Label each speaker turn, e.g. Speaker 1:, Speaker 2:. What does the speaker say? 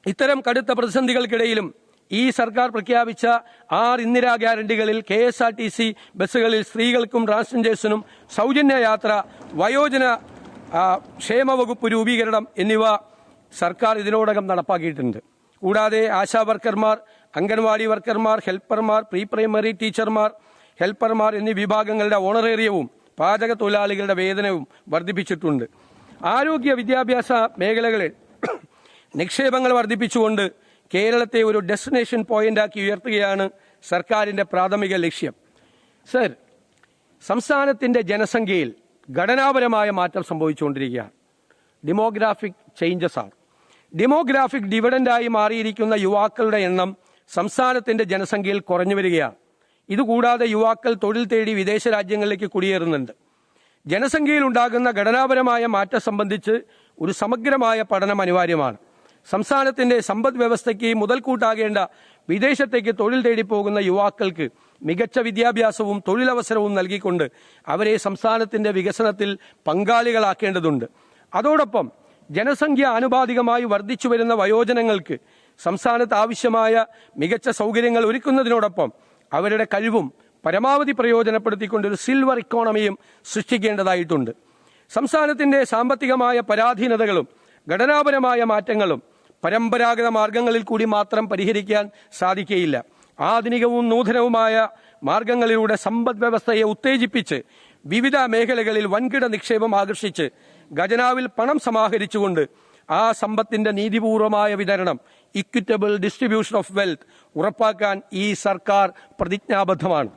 Speaker 1: ഇത്തരം കടുത്ത പ്രതിസന്ധികൾക്കിടയിലും ഈ സർക്കാർ പ്രഖ്യാപിച്ച 6 ഇന്ദിരാ ഗ്യാരണ്ടികളിൽ KSRTC ബസ്സുകളിൽ സ്ത്രീകൾക്കും ട്രാൻസ്ജെൻഡേഴ്സിനും സൗജന്യ യാത്ര, വയോജന ക്ഷേമ വകുപ്പ് രൂപീകരണം എന്നിവ സർക്കാർ ഇതിനോടകം നടപ്പാക്കിയിട്ടുണ്ട്. കൂടാതെ ആശാ വർക്കർമാർ, അംഗൻവാടി വർക്കർമാർ, ഹെൽപ്പർമാർ, പ്രീ പ്രൈമറി ടീച്ചർമാർ, ഹെൽപ്പർമാർ എന്നീ വിഭാഗങ്ങളുടെ ഓണറേറിയവും പാചക തൊഴിലാളികളുടെ വേതനവും വർദ്ധിപ്പിച്ചിട്ടുണ്ട്. ആരോഗ്യ വിദ്യാഭ്യാസ മേഖലകളിൽ നിക്ഷേപങ്ങൾ വർദ്ധിപ്പിച്ചുകൊണ്ട് കേരളത്തെ ഒരു ഡെസ്റ്റിനേഷൻ പോയിന്റാക്കി ഉയർത്തുകയാണ് സർക്കാരിന്റെ പ്രാഥമിക ലക്ഷ്യം. സർ, സംസ്ഥാനത്തിന്റെ ജനസംഖ്യയിൽ ഘടനാപരമായ മാറ്റം സംഭവിച്ചുകൊണ്ടിരിക്കുകയാണ്. ഡെമോഗ്രാഫിക് ചേഞ്ചസ് ആണ്. ഡെമോഗ്രാഫിക് ഡിവിഡൻഡായി മാറിയിരിക്കുന്ന യുവാക്കളുടെ എണ്ണം സംസ്ഥാനത്തിന്റെ ജനസംഖ്യയിൽ കുറഞ്ഞു വരികയാണ്. ഇതുകൂടാതെ യുവാക്കൾ തൊഴിൽ തേടി വിദേശ രാജ്യങ്ങളിലേക്ക് കുടിയേറുന്നുണ്ട്. ജനസംഖ്യയിൽ ഉണ്ടാകുന്ന ഘടനാപരമായ മാറ്റം സംബന്ധിച്ച് ഒരു സമഗ്രമായ പഠനം അനിവാര്യമാണ്. സംസ്ഥാനത്തിന്റെ സമ്പദ് വ്യവസ്ഥയ്ക്ക് മുതൽക്കൂട്ടാകേണ്ട വിദേശത്തേക്ക് തൊഴിൽ തേടി പോകുന്ന യുവാക്കൾക്ക് മികച്ച വിദ്യാഭ്യാസവും തൊഴിലവസരവും നൽകിക്കൊണ്ട് അവരെ സംസ്ഥാനത്തിന്റെ വികസനത്തിൽ പങ്കാളികളാക്കേണ്ടതുണ്ട്. അതോടൊപ്പം ജനസംഖ്യ ആനുപാതികമായി വർദ്ധിച്ചു വരുന്ന വയോജനങ്ങൾക്ക് സംസ്ഥാനത്ത് ആവശ്യമായ മികച്ച സൗകര്യങ്ങൾ ഒരുക്കുന്നതിനോടൊപ്പം അവരുടെ കഴിവും പരമാവധി പ്രയോജനപ്പെടുത്തിക്കൊണ്ട് ഒരു സിൽവർ ഇക്കോണമിയും സൃഷ്ടിക്കേണ്ടതായിട്ടുണ്ട്. സംസ്ഥാനത്തിന്റെ സാമ്പത്തികമായ പരാധീനതകളും ഘടനാപരമായ മാറ്റങ്ങളും പരമ്പരാഗത മാർഗങ്ങളിൽ കൂടി മാത്രം പരിഹരിക്കാൻ സാധിക്കുകയില്ല. ആധുനികവും നൂതനവുമായ മാർഗങ്ങളിലൂടെ സമ്പദ് വ്യവസ്ഥയെ ഉത്തേജിപ്പിച്ച് വിവിധ മേഖലകളിൽ വൻകിട നിക്ഷേപം ആകർഷിച്ച് ഖജനാവിൽ പണം സമാഹരിച്ചുകൊണ്ട് ആ സമ്പത്തിന്റെ നീതിപൂർവമായ വിതരണം, ഇക്വിറ്റബിൾ ഡിസ്ട്രിബ്യൂഷൻ ഓഫ് വെൽത്ത് ഉറപ്പാക്കാൻ ഈ സർക്കാർ പ്രതിജ്ഞാബദ്ധമാണ്.